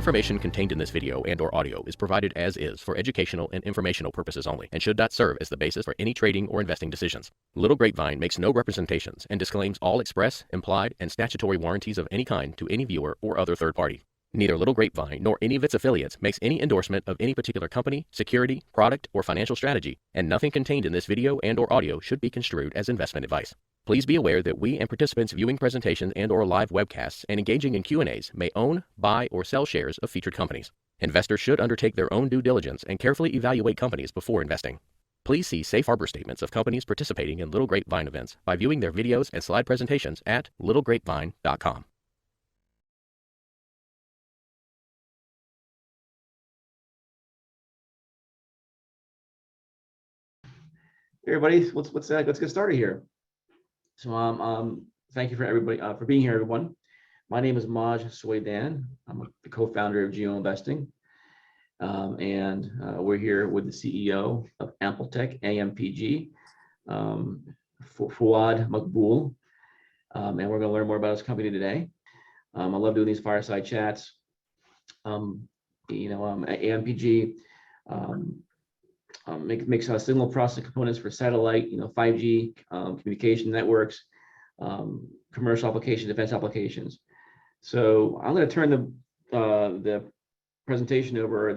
information contained in this video and/or audio is provided as is for educational and informational purposes only and should not serve as the basis for any trading or investing decisions. Little Grapevine makes no representations and disclaims all express, implied, and statutory warranties of any kind to any viewer or other third party. Neither Little Grapevine nor any of its affiliates makes any endorsement of any particular company, security, product, or financial strategy, and nothing contained in this video and/or audio should be construed as investment advice. Please be aware that we and participants viewing presentations and/or live webcasts and engaging in Q&As may own, buy, or sell shares of featured companies. Investors should undertake their own due diligence and carefully evaluate companies before investing. Please see safe harbor statements of companies participating in Little Grapevine events by viewing their videos and slide presentations at littlegrapevine.com. Hey everybody, let's get started here. So thank you for everybody for being here, everyone. My name is Maj Soydan. I'm the co-founder of Geo Investing, and we're here with the CEO of AmpliTech, AMPG, Fawad Maqbool, and we're going to learn more about his company today. I love doing these fireside chats. AMPG. Makes signal processing components for satellite, 5G communication networks, commercial applications, defense applications. So I'm going to turn the presentation over, I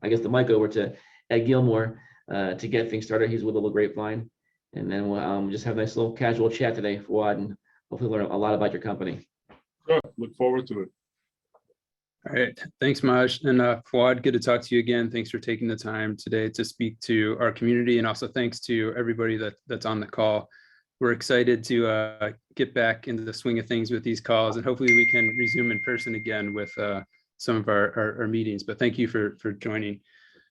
guess the mic over to Ed Gilmore to get things started. He's with Little Grapevine, and then we'll just have a nice little casual chat today, Fawad, and hopefully learn a lot about your company. Sure, look forward to it. All right, thanks, Maj. And Fawad, good to talk to you again. Thanks for taking the time today to speak to our community, and also thanks to everybody that's on the call. We're excited to get back into the swing of things with these calls, and hopefully we can resume in person again with some of our meetings. But thank you for joining.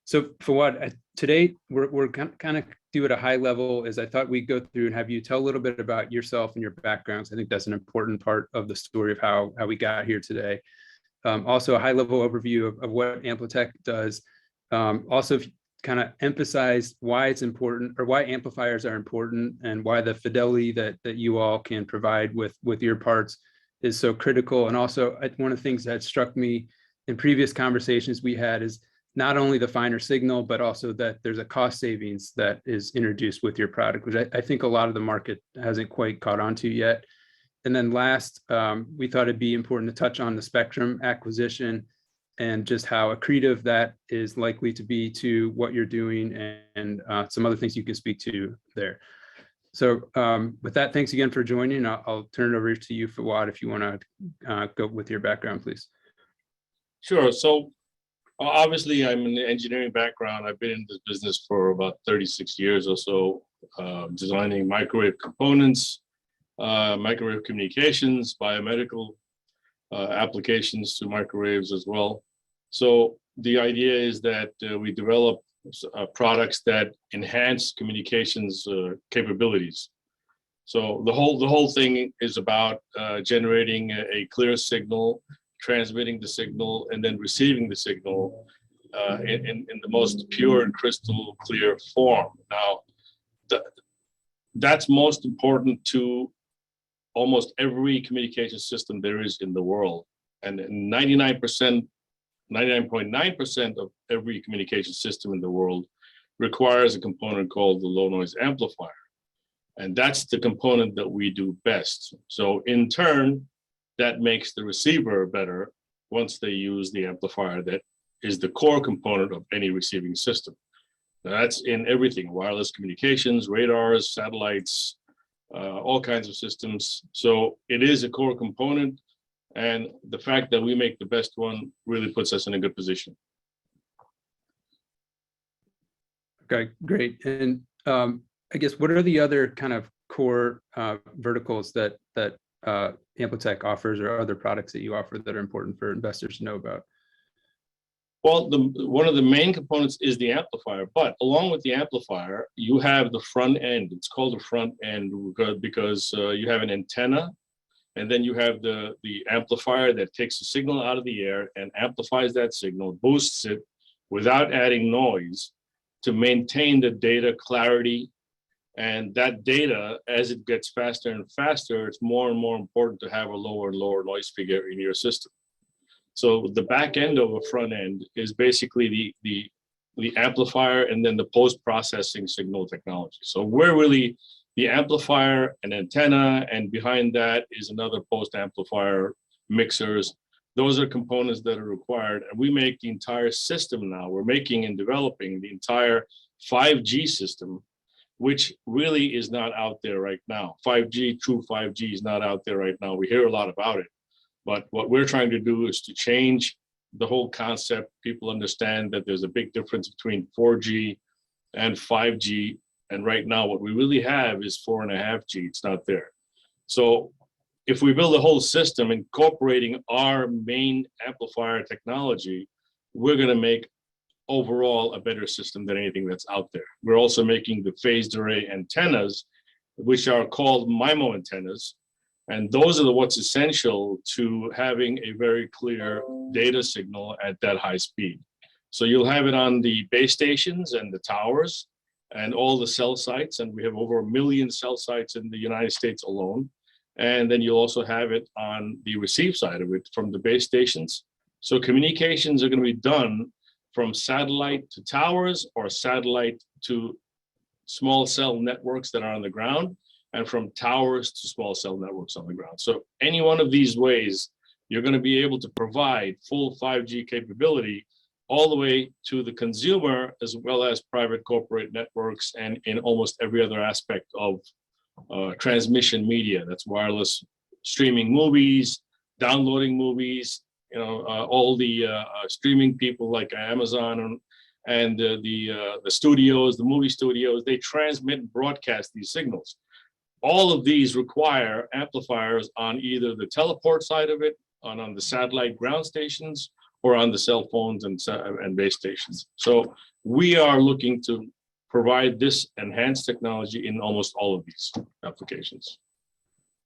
So Fawad, today we're kind of do at a high level, as I thought we'd go through and have you tell a little bit about yourself and your backgrounds. I think that's an important part of the story of how we got here today. Also a high-level overview of what AmpliTech does. Also kind of emphasize why it's important, or why amplifiers are important, and why the fidelity that you all can provide with your parts is so critical. And also one of the things that struck me in previous conversations we had is not only the finer signal, but also that there's a cost savings that is introduced with your product, which I think a lot of the market hasn't quite caught on to yet. And then last, we thought it'd be important to touch on the spectrum acquisition and just how accretive that is likely to be to what you're doing, and some other things you can speak to there. So with that, thanks again for joining. I'll turn it over to you, Fawad, if you want to go with your background, please. Sure. So obviously, I'm in the engineering background. I've been in this business for about 36 years or so, designing microwave components, microwave communications, biomedical applications to microwaves as well. So the idea is that we develop products that enhance communications capabilities. So the whole thing is about generating a clear signal, transmitting the signal, and then receiving the signal in the most pure and crystal clear form. Now, that's most important to almost every communication system there is in the world. And 99.9% of every communication system in the world requires a component called the low noise amplifier. And that's the component that we do best. So in turn, that makes the receiver better once they use the amplifier that is the core component of any receiving system. Now, that's in everything: wireless communications, radars, satellites, all kinds of systems. So it is a core component, and the fact that we make the best one really puts us in a good position. Okay, great. And I guess, what are the other kind of core verticals that AmpliTech offers, or other products that you offer that are important for investors to know about? Well, one of the main components is the amplifier, but along with the amplifier, you have the front end. It's called the front end because you have an antenna, and then you have the amplifier that takes the signal out of the air and amplifies that signal, boosts it without adding noise to maintain the data clarity. And that data, as it gets faster and faster, it's more and more important to have a lower and lower noise figure in your system. So the back end of a front end is basically the amplifier and then the post-processing signal technology. So we're really the amplifier and antenna, and behind that is another post-amplifier, mixers. Those are components that are required, and we make the entire system now. We're making and developing the entire 5G system, which really is not out there right now. 5G, true 5G is not out there right now. We hear a lot about it, but what we're trying to do is to change the whole concept. People understand that there's a big difference between 4G and 5G. And right now, what we really have is 4.5G. It's not there. So if we build a whole system incorporating our main amplifier technology, we're going to make overall a better system than anything that's out there. We're also making the phased array antennas, which are called MIMO antennas. And those are what's essential to having a very clear data signal at that high speed. So you'll have it on the base stations and the towers and all the cell sites. And we have over 1 million cell sites in the United States alone. And then you'll also have it on the receive side of it from the base stations. So communications are going to be done from satellite to towers or satellite to small cell networks that are on the ground, and from towers to small cell networks on the ground. So any one of these ways, you're going to be able to provide full 5G capability all the way to the consumer, as well as private corporate networks and in almost every other aspect of transmission media. That's wireless streaming movies, downloading movies, all the streaming people like Amazon and the studios, the movie studios, they transmit and broadcast these signals. All of these require amplifiers on either the teleport side of it, on the satellite ground stations, or on the cell phones and base stations. So we are looking to provide this enhanced technology in almost all of these applications.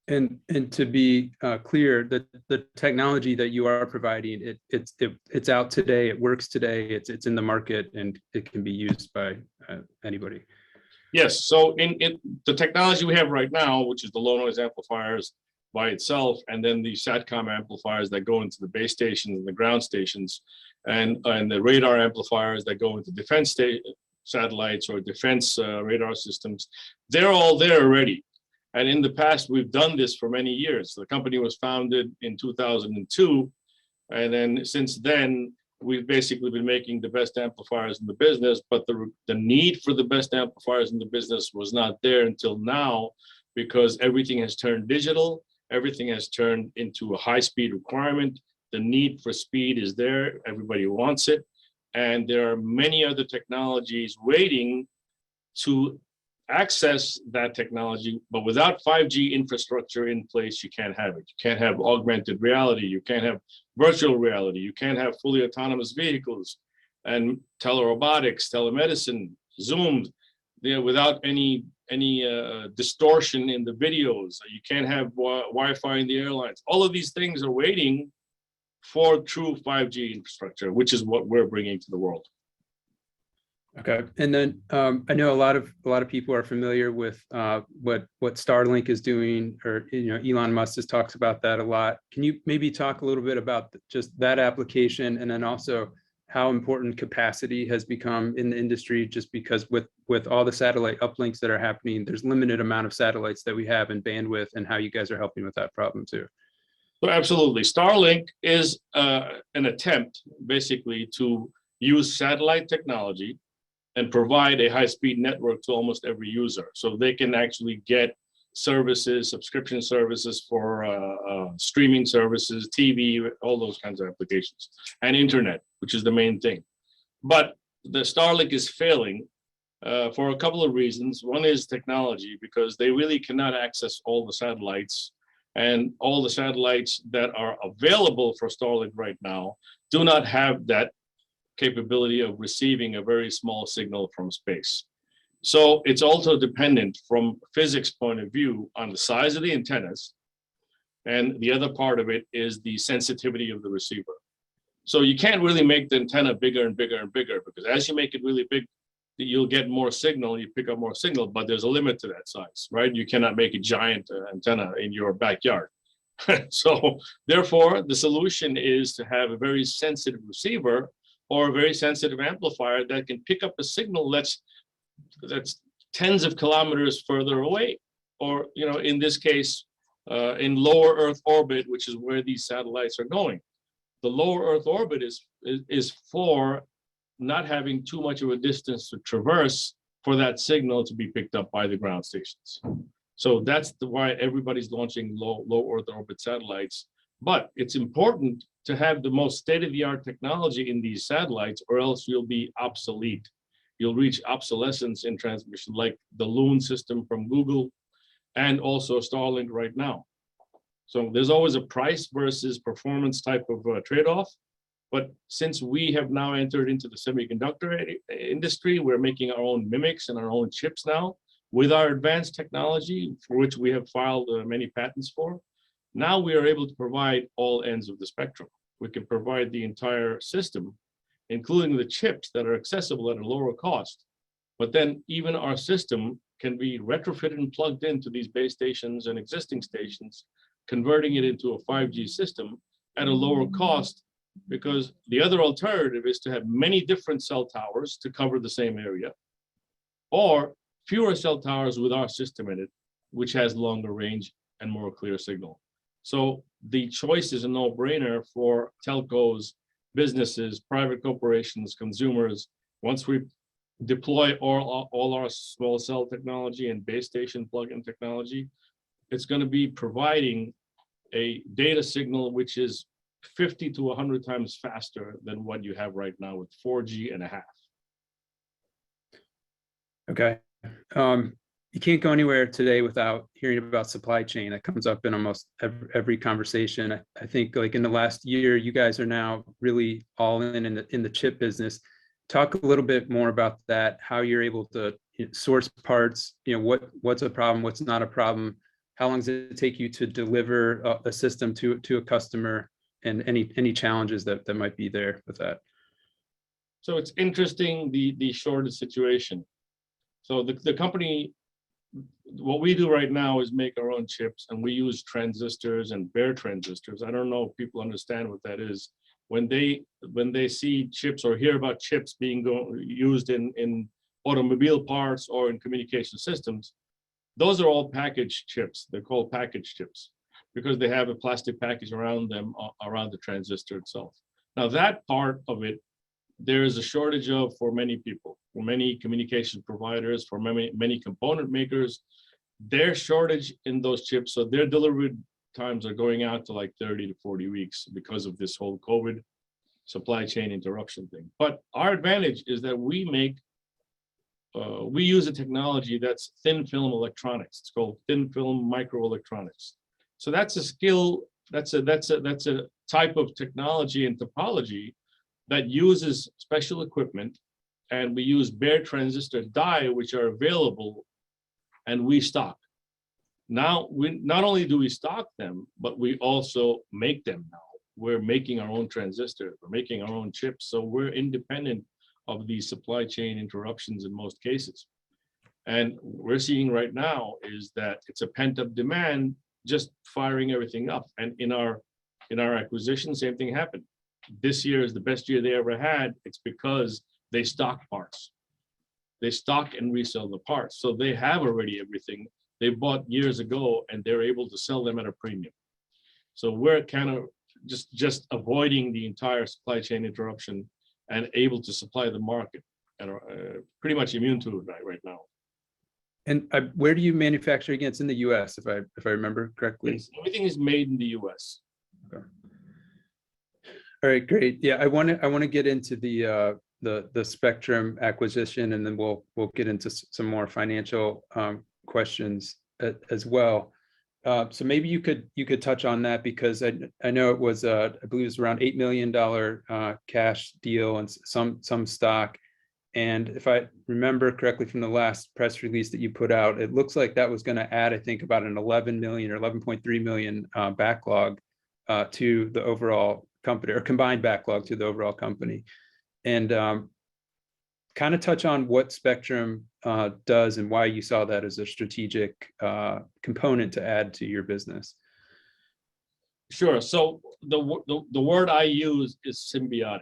And to be clear, that the technology that you are providing, it's out today, it works today, it's in the market, and it can be used by anybody. Yes, so in the technology we have right now, which is the low noise amplifiers by itself, and then the SATCOM amplifiers that go into the base stations and the ground stations, and the radar amplifiers that go into defense satellites or defense radar systems, they're all there already. And in the past, we've done this for many years. The company was founded in 2002, and then since then, we've basically been making the best amplifiers in the business, but the need for the best amplifiers in the business was not there until now, because everything has turned digital, everything has turned into a high-speed requirement. The need for speed is there, everybody wants it, and there are many other technologies waiting to access that technology, but without 5G infrastructure in place, you can't have it. You can't have augmented reality, you can't have virtual reality, you can't have fully autonomous vehicles and telerobotics, telemedicine, Zoom, without any distortion in the videos. You can't have Wi-Fi in the airlines. All of these things are waiting for true 5G infrastructure, which is what we're bringing to the world. Okay, and then I know a lot of people are familiar with what Starlink is doing, or Elon Musk just talks about that a lot. Can you maybe talk a little bit about just that application, and then also how important capacity has become in the industry? Just because with all the satellite uplinks that are happening, there's limited amount of satellites that we have in bandwidth, and how you guys are helping with that problem too. So absolutely, Starlink is an attempt basically to use satellite technology and provide a high-speed network to almost every user. So they can actually get services, subscription services for streaming services, TV, all those kinds of applications, and internet, which is the main thing. But the Starlink is failing for a couple of reasons. One is technology, because they really cannot access all the satellites, and all the satellites that are available for Starlink right now do not have that capability of receiving a very small signal from space. So it's also dependent from physics point of view on the size of the antennas, and the other part of it is the sensitivity of the receiver. So you can't really make the antenna bigger and bigger and bigger, because as you make it really big, you'll get more signal, you pick up more signal, but there's a limit to that size, right? You cannot make a giant antenna in your backyard. So therefore, the solution is to have a very sensitive receiver or a very sensitive amplifier that can pick up a signal that's tens of kilometers further away, or in this case, in lower Earth orbit, which is where these satellites are going. The lower Earth orbit is for not having too much of a distance to traverse for that signal to be picked up by the ground stations. So that's why everybody's launching low Earth orbit satellites. But it's important to have the most state-of-the-art technology in these satellites, or else you'll be obsolete. You'll reach obsolescence in transmission, like the Loon system from Google and also Starlink right now. So there's always a price versus performance type of trade-off. But since we have now entered into the semiconductor industry, we're making our own mimics and our own chips now with our advanced technology, for which we have filed many patents for. Now we are able to provide all ends of the spectrum. We can provide the entire system, including the chips that are accessible at a lower cost. But then even our system can be retrofitted and plugged into these base stations and existing stations, converting it into a 5G system at a lower cost, because the other alternative is to have many different cell towers to cover the same area, or fewer cell towers with our system in it, which has longer range and more clear signal. So the choice is a no-brainer for telcos, businesses, private corporations, consumers. Once we deploy all our small cell technology and base station plug-in technology, it's going to be providing a data signal which is 50 to 100 times faster than what you have right now with 4G and a half. Okay. You can't go anywhere today without hearing about supply chain. That comes up in almost every conversation. I think like in the last year, you guys are now really all in the chip business. Talk a little bit more about that, how you're able to source parts, what's a problem, what's not a problem, how long does it take you to deliver a system to a customer, and any challenges that might be there with that. So it's interesting, the shortage situation. So the company, what we do right now is make our own chips, and we use transistors and bare transistors. I don't know if people understand what that is. When they see chips or hear about chips being used in automobile parts or in communication systems, those are all packaged chips. They're called packaged chips because they have a plastic package around them, around the transistor itself. Now that part of it, there is a shortage of for many people, for many communication providers, for many component makers. Their shortage in those chips, so their delivery times are going out to like 30 to 40 weeks because of this whole COVID supply chain interruption thing. But our advantage is that we use a technology that's thin film electronics. It's called thin film microelectronics. So that's a skill, that's a type of technology and topology that uses special equipment, and we use bare transistor die, which are available, and we stock. Now, not only do we stock them, but we also make them now. We're making our own transistors, we're making our own chips, so we're independent of these supply chain interruptions in most cases. And we're seeing right now is that it's a pent-up demand, just firing everything up. And in our acquisition, same thing happened. This year is the best year they ever had. It's because they stock parts. They stock and resell the parts. So they have already everything they bought years ago, and they're able to sell them at a premium. So we're kind of just avoiding the entire supply chain interruption and able to supply the market, and are pretty much immune to it right now. And where do you manufacture again? It's in the U.S., if I remember correctly. Everything is made in the U.S. Okay. All right, great. Yeah, I want to get into the Spectrum acquisition, and then we'll get into some more financial questions as well. So maybe you could touch on that, because I know it was I believe it was around $8 million cash deal and some stock. And if I remember correctly from the last press release that you put out, it looks like that was going to add, I think, about an 11 million or 11.3 million backlog to the overall company, or combined backlog to the overall company. And kind of touch on what Spectrum does and why you saw that as a strategic component to add to your business. Sure. So the word I use is symbiotic.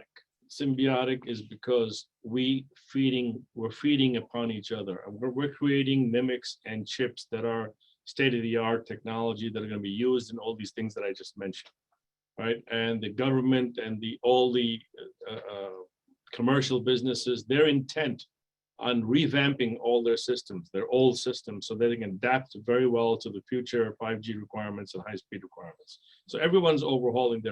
Symbiotic is because we're feeding upon each other. We're creating mimics and chips that are state-of-the-art technology that are going to be used in all these things that I just mentioned, right? And the government and all the commercial businesses, their intent on revamping all their systems, their old systems, so that they can adapt very well to the future 5G requirements and high-speed requirements. So everyone's overhauling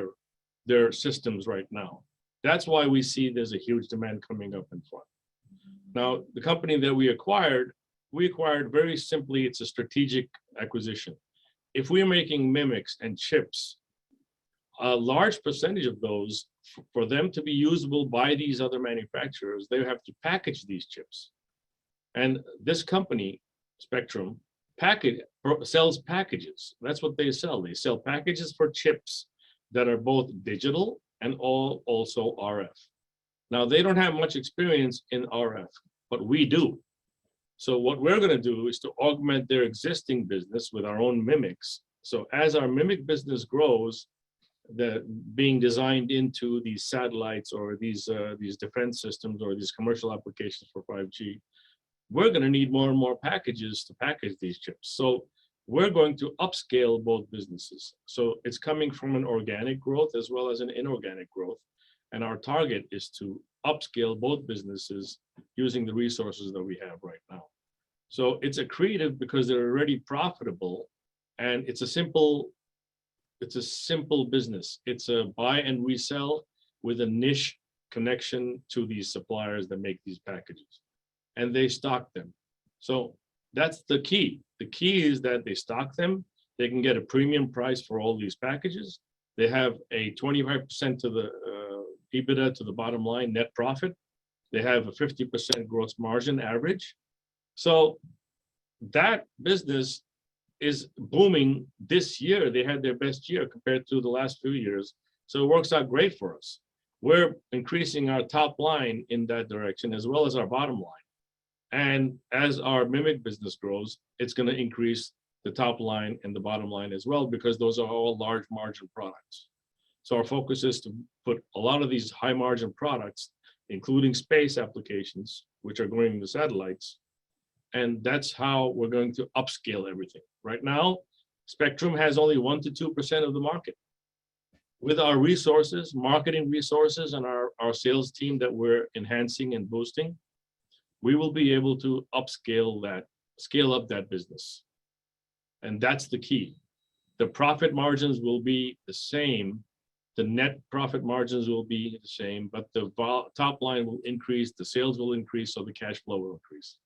their systems right now. That's why we see there's a huge demand coming up in front. Now, the company that we acquired very simply, it's a strategic acquisition. If we're making mimics and chips, a large percentage of those, for them to be usable by these other manufacturers, they have to package these chips. And this company, Spectrum, sells packages. That's what they sell. They sell packages for chips that are both digital and also RF. Now, they don't have much experience in RF, but we do. So what we're going to do is to augment their existing business with our own mimics. So as our mimic business grows, being designed into these satellites or these defense systems or these commercial applications for 5G, we're going to need more and more packages to package these chips. So we're going to upscale both businesses. So it's coming from an organic growth as well as an inorganic growth. And our target is to upscale both businesses using the resources that we have right now. So it's accretive because they're already profitable, and it's a simple business. It's a buy and resell with a niche connection to these suppliers that make these packages, and they stock them. So that's the key. The key is that they stock them. They can get a premium price for all these packages. They have a 25% to the EBITDA to the bottom line net profit. They have a 50% gross margin average. So that business is booming this year. They had their best year compared to the last few years. So it works out great for us. We're increasing our top line in that direction as well as our bottom line. And as our mimic business grows, it's going to increase the top line and the bottom line as well, because those are all large margin products. So our focus is to put a lot of these high margin products, including space applications, which are going into satellites. And that's how we're going to upscale everything. Right now, Spectrum has only 1% to 2% of the market. With our resources, marketing resources, and our sales team that we're enhancing and boosting, we will be able to scale up that business. And that's the key. The profit margins will be the same. The net profit margins will be the same, but the top line will increase, the sales will increase, so the cash flow will increase.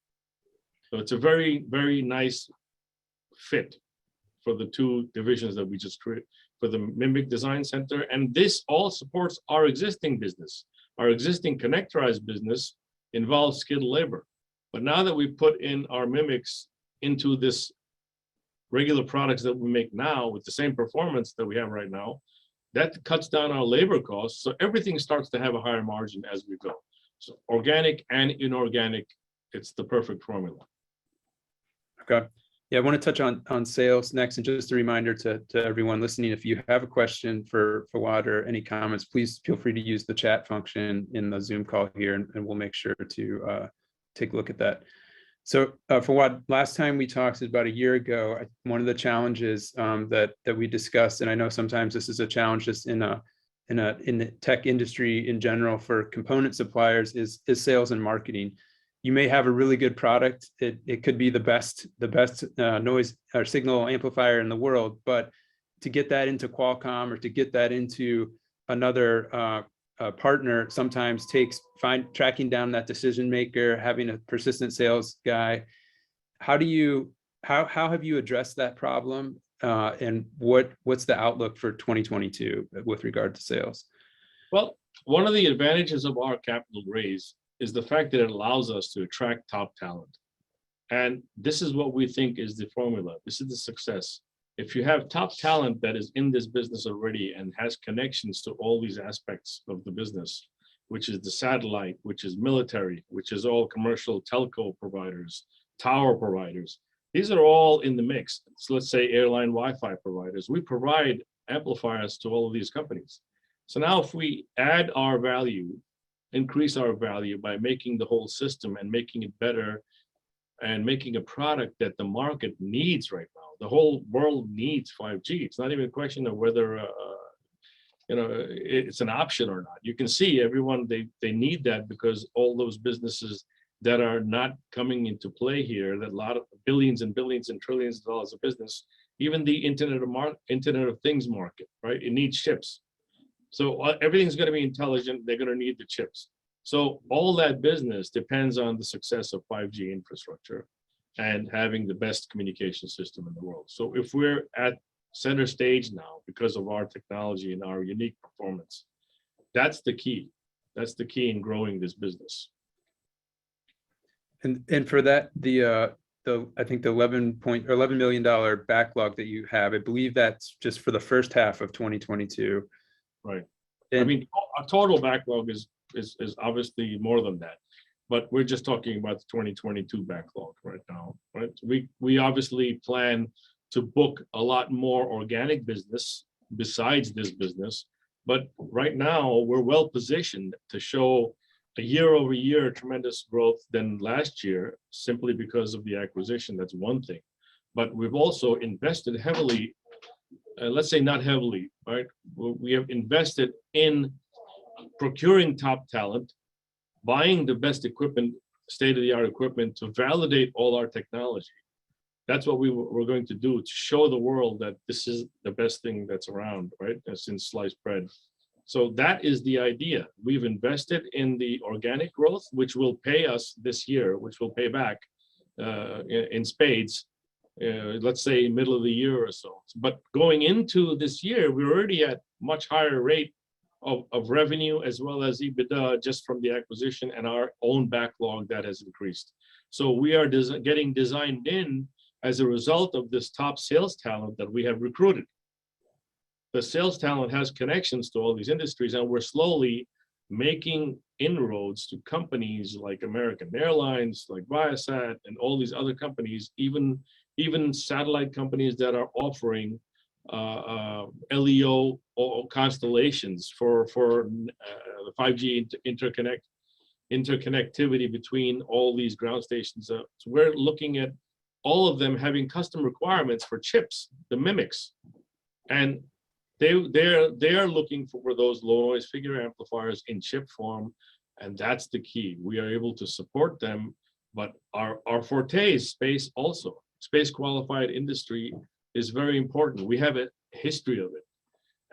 So it's a very, very nice fit for the two divisions that we just created for the Mimic Design Center. And this all supports our existing business. Our existing connectorized business involves skilled labor. But now that we put in our mimics into this regular products that we make now with the same performance that we have right now, that cuts down our labor costs. So everything starts to have a higher margin as we go. So organic and inorganic, it's the perfect formula. Okay. Yeah, I want to touch on sales next. And just a reminder to everyone listening, if you have a question for Fawad or any comments, please feel free to use the chat function in the Zoom call here, and we'll make sure to take a look at that. So Fawad, last time we talked about a year ago, one of the challenges that we discussed, and I know sometimes this is a challenge just in the tech industry in general for component suppliers, is sales and marketing. You may have a really good product. It could be the best noise or signal amplifier in the world, but to get that into Qualcomm or to get that into another partner sometimes takes tracking down that decision maker, having a persistent sales guy. How have you addressed that problem, and what's the outlook for 2022 with regard to sales? Well, one of the advantages of our capital raise is the fact that it allows us to attract top talent. And this is what we think is the formula. This is the success. If you have top talent that is in this business already and has connections to all these aspects of the business, which is the satellite, which is military, which is all commercial telco providers, tower providers, these are all in the mix. So let's say airline Wi-Fi providers. We provide amplifiers to all of these companies. So now if we add our value, increase our value by making the whole system and making it better and making a product that the market needs right now. The whole world needs 5G. It's not even a question of whether it's an option or not. You can see everyone, they need that because all those businesses that are not coming into play here, that a lot of billions and billions and trillions of dollars of business, even the Internet of Things market, right? It needs chips. So everything's going to be intelligent. They're going to need the chips. So all that business depends on the success of 5G infrastructure and having the best communication system in the world. So if we're at center stage now because of our technology and our unique performance, that's the key. That's the key in growing this business. And for that, I think the $11 million backlog that you have, I believe that's just for the first half of 2022. Right. And, I mean, our total backlog is obviously more than that, but we're just talking about the 2022 backlog right now, right? We obviously plan to book a lot more organic business besides this business, but right now we're well positioned to show a year-over-year tremendous growth than last year simply because of the acquisition. That's one thing, but we've also invested heavily. Let's say not heavily, right? We have invested in procuring top talent, buying the best equipment, state-of-the-art equipment to validate all our technology. That's what we're going to do to show the world that this is the best thing that's around, right? Since sliced bread. So that is the idea. We've invested in the organic growth, which will pay us this year, which will pay back in spades. Let's say middle of the year or so. But going into this year, we're already at much higher rate of revenue as well as EBITDA just from the acquisition and our own backlog that has increased. So we are getting designed in as a result of this top sales talent that we have recruited. The sales talent has connections to all these industries, and we're slowly making inroads to companies like American Airlines, like Viasat, and all these other companies, even satellite companies that are offering LEO or constellations for the 5G interconnectivity between all these ground stations. So we're looking at all of them having custom requirements for chips, the mimics, and they are looking for those low noise figure amplifiers in chip form, and that's the key. We are able to support them, but our forte is space also. Space qualified industry is very important. We have a history of it,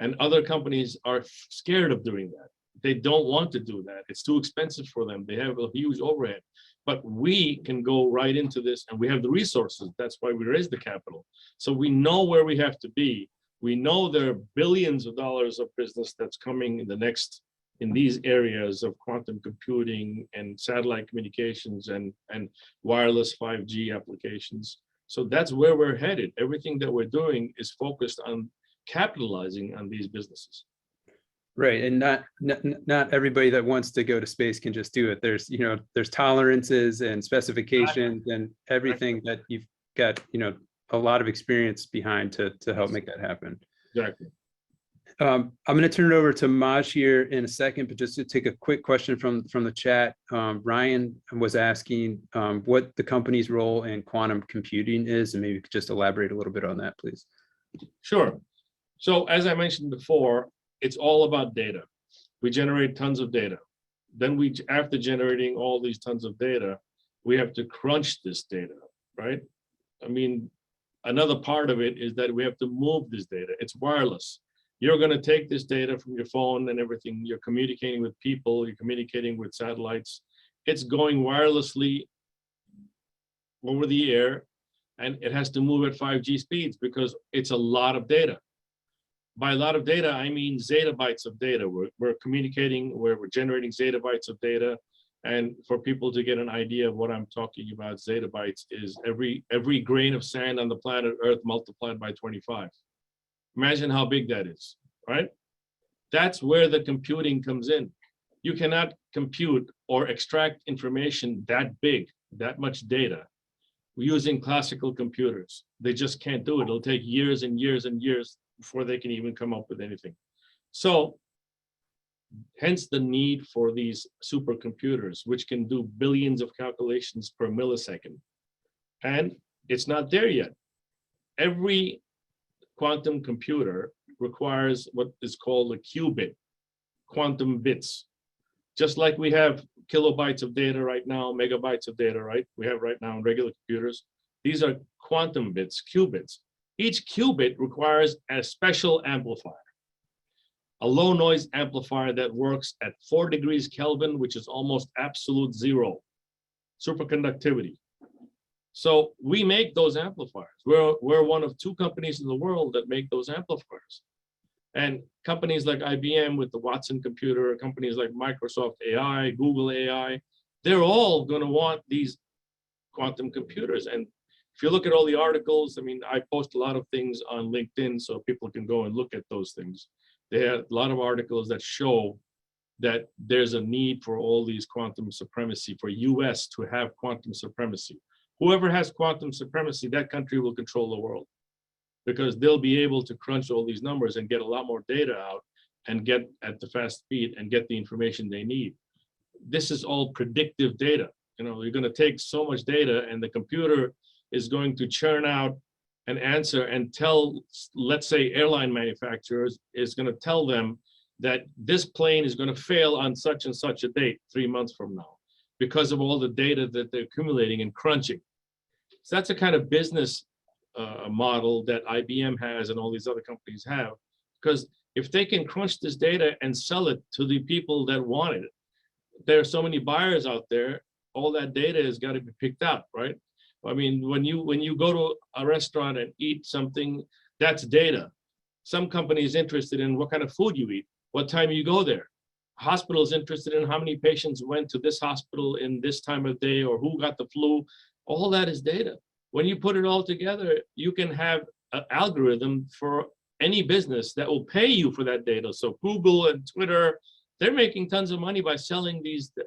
and other companies are scared of doing that. They don't want to do that. It's too expensive for them. They have a huge overhead, but we can go right into this, and we have the resources. That's why we raised the capital. So we know where we have to be. We know there are billions of dollars of business that's coming in these areas of quantum computing and satellite communications and wireless 5G applications. So that's where we're headed. Everything that we're doing is focused on capitalizing on these businesses. Right, and not everybody that wants to go to space can just do it. There's tolerances and specifications and everything that you've got a lot of experience behind to help make that happen. Exactly. I'm going to turn it over to Maj here in a second, but just to take a quick question from the chat. Ryan was asking what the company's role in quantum computing is, and maybe you could just elaborate a little bit on that, please. Sure. So as I mentioned before, it's all about data. We generate tons of data. Then after generating all these tons of data, we have to crunch this data, right? I mean, another part of it is that we have to move this data. It's wireless. You're going to take this data from your phone and everything. You're communicating with people. You're communicating with satellites. It's going wirelessly over the air, and it has to move at 5G speeds because it's a lot of data. By a lot of data, I mean zettabytes of data. We're communicating, we're generating zettabytes of data. And for people to get an idea of what I'm talking about, zettabytes is every grain of sand on the planet Earth multiplied by 25. Imagine how big that is, right? That's where the computing comes in. You cannot compute or extract information that big, that much data, using classical computers. They just can't do it. It'll take years and years and years before they can even come up with anything. So hence the need for these supercomputers, which can do billions of calculations per millisecond. And it's not there yet. Every quantum computer requires what is called a qubit, quantum bits. Just like we have kilobytes of data right now, megabytes of data, right? We have right now in regular computers. These are quantum bits, qubits. Each qubit requires a special amplifier, a low noise amplifier that works at 4 degrees Kelvin, which is almost absolute zero, superconductivity. So we make those amplifiers. We're one of 2 companies in the world that make those amplifiers. And companies like IBM with the Watson computer, companies like Microsoft AI, Google AI, they're all going to want these quantum computers. And if you look at all the articles, I mean, I post a lot of things on LinkedIn so people can go and look at those things. They have a lot of articles that show that there's a need for all these quantum supremacy, for US to have quantum supremacy. Whoever has quantum supremacy, that country will control the world, because they'll be able to crunch all these numbers and get a lot more data out and get at the fast speed and get the information they need. This is all predictive data. You know, you're going to take so much data and the computer is going to churn out an answer and tell, let's say, airline manufacturers is going to tell them that this plane is going to fail on such and such a date 3 months from now because of all the data that they're accumulating and crunching. So that's a kind of business model that IBM has and all these other companies have, because if they can crunch this data and sell it to the people that want it, there are so many buyers out there, all that data has got to be picked up, right? I mean, when you go to a restaurant and eat something, that's data. Some company is interested in what kind of food you eat, what time you go there. Hospital is interested in how many patients went to this hospital in this time of day or who got the flu. All that is data. When you put it all together, you can have an algorithm for any business that will pay you for that data. So Google and Twitter, they're making tons of money by selling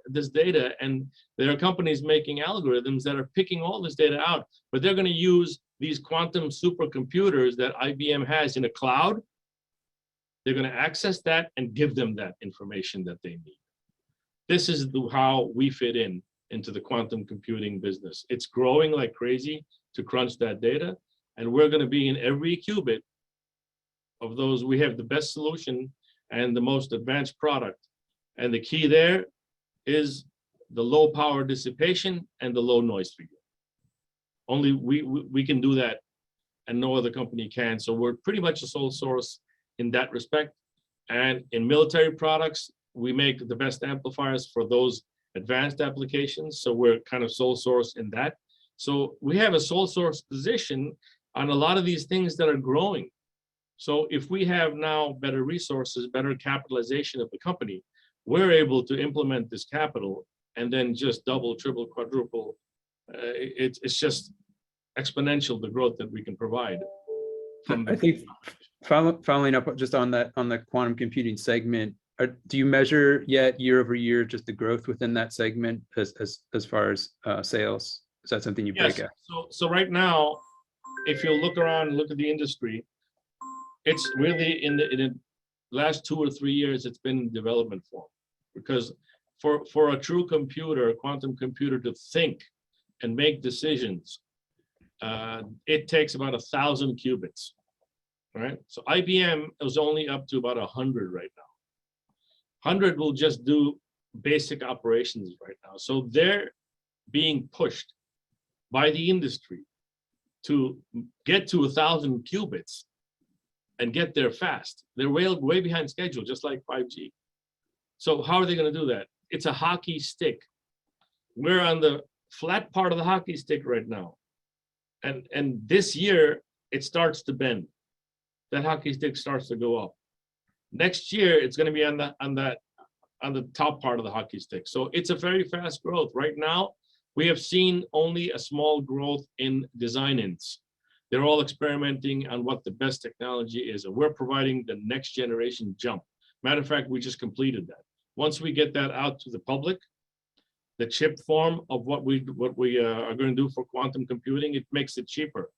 this data, and there are companies making algorithms that are picking all this data out, but they're going to use these quantum supercomputers that IBM has in a cloud. They're going to access that and give them that information that they need. This is how we fit into the quantum computing business. It's growing like crazy to crunch that data, and we're going to be in every qubit of those. We have the best solution and the most advanced product. And the key there is the low power dissipation and the low noise figure. Only we can do that, and no other company can. So we're pretty much a sole source in that respect. And in military products, we make the best amplifiers for those advanced applications. So we're kind of sole source in that. So we have a sole source position on a lot of these things that are growing. So if we have now better resources, better capitalization of the company, we're able to implement this capital and then just double, triple, quadruple. It's just exponential, the growth that we can provide. I think following up just on that, on the quantum computing segment, do you measure yet year over year just the growth within that segment as far as sales? Is that something you break out? So right now, if you look around, look at the industry, it's really in the last 2 or 3 years, it's been in development form, because for a true computer, a quantum computer, to think and make decisions, it takes about 1,000 qubits, right? So IBM is only up to about 100 right now. 100 will just do basic operations right now. So they're being pushed by the industry to get to 1,000 qubits and get there fast. They're way behind schedule, just like 5G. So how are they going to do that? It's a hockey stick. We're on the flat part of the hockey stick right now. And this year, it starts to bend. That hockey stick starts to go up. Next year, it's going to be on the top part of the hockey stick. So it's a very fast growth. Right now, we have seen only a small growth in design-ins. They're all experimenting on what the best technology is, and we're providing the next generation jump. Matter of fact, we just completed that. Once we get that out to the public, the chip form of what we are going to do for quantum computing, it makes it cheaper.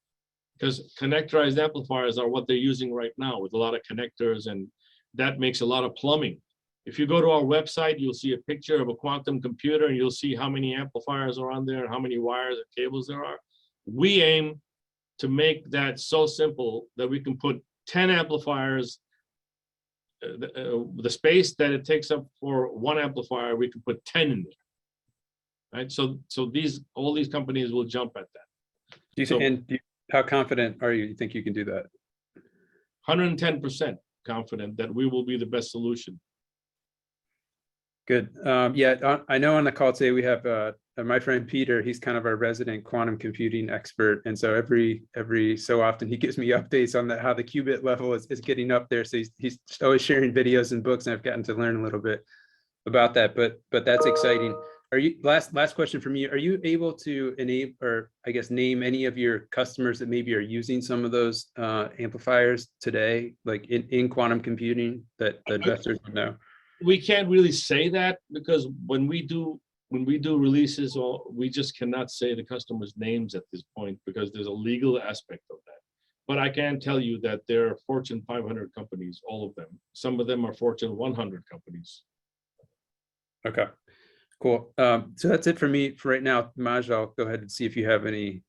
because connectorized amplifiers are what they're using right now with a lot of connectors, and that makes a lot of plumbing. If you go to our website, you'll see a picture of a quantum computer and you'll see how many amplifiers are on there and how many wires and cables there are. We aim to make that so simple that we can put 10 amplifiers, the space that it takes up for one amplifier, we can put 10 in there, right? So all these companies will jump at that. How confident are you? You think you can do that? 110% confident that we will be the best solution. Good. Yeah, I know on the call today we have my friend Peter. He's kind of our resident quantum computing expert, and so every so often he gives me updates on how the qubit level is getting up there. So he's always sharing videos and books, and I've gotten to learn a little bit about that. But that's exciting. Are you last question from me? Are you able to enable, or I guess name any of your customers that maybe are using some of those amplifiers today, like in quantum computing, that investors would know? We can't really say that because when we do releases, or we just cannot say the customers' names at this point because there's a legal aspect of that. But I can tell you that there are Fortune 500 companies, all of them. Some of them are Fortune 100 companies. Okay, cool. So that's it for me for right now. Maj, I'll go ahead and see if you have any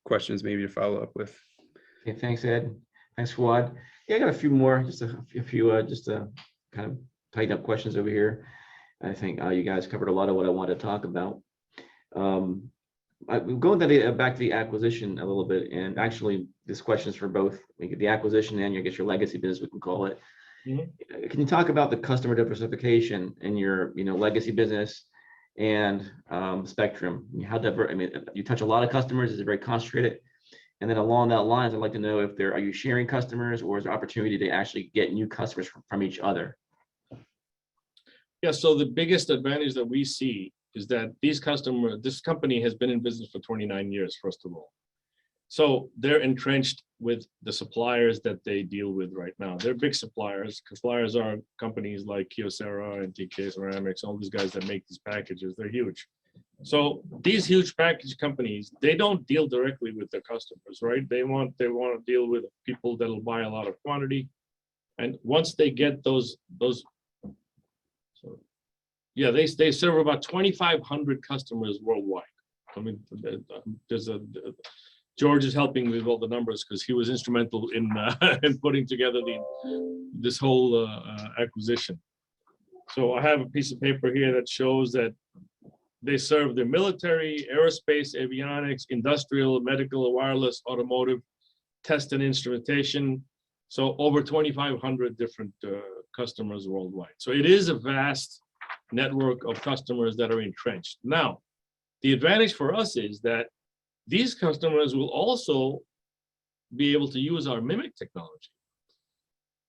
questions maybe to follow up with. Okay, thanks, Ed. Thanks, Fawad. Yeah, I got a few more, just a few, just to kind of tighten up questions over here. I think you guys covered a lot of what I wanted to talk about. I'm going back to the acquisition a little bit, and actually this question is for both the acquisition and I guess your legacy business, we can call it. Mm-hmm. Can you talk about the customer diversification in your legacy business and Spectrum? How diverse? I mean, you touch a lot of customers. Is it very concentrated? And then along that lines, I'd like to know if are you sharing customers, or is there opportunity to actually get new customers from each other? Yeah, so the biggest advantage that we see is that this company has been in business for 29 years, first of all. So they're entrenched with the suppliers that they deal with right now. They're big suppliers. Suppliers are companies like Kyocera and TK Ceramics, all these guys that make these packages. They're huge. So these huge package companies, they don't deal directly with their customers, right? They want to deal with people that'll buy a lot of quantity. And once they get those yeah, they serve about 2,500 customers worldwide. I mean, George is helping with all the numbers because he was instrumental in putting together this whole acquisition. So I have a piece of paper here that shows that they serve the military, aerospace, avionics, industrial, medical, wireless, automotive, test and instrumentation. So over 2,500 different customers worldwide. So it is a vast network of customers that are entrenched. Now, the advantage for us is that these customers will also be able to use our MMIC technology.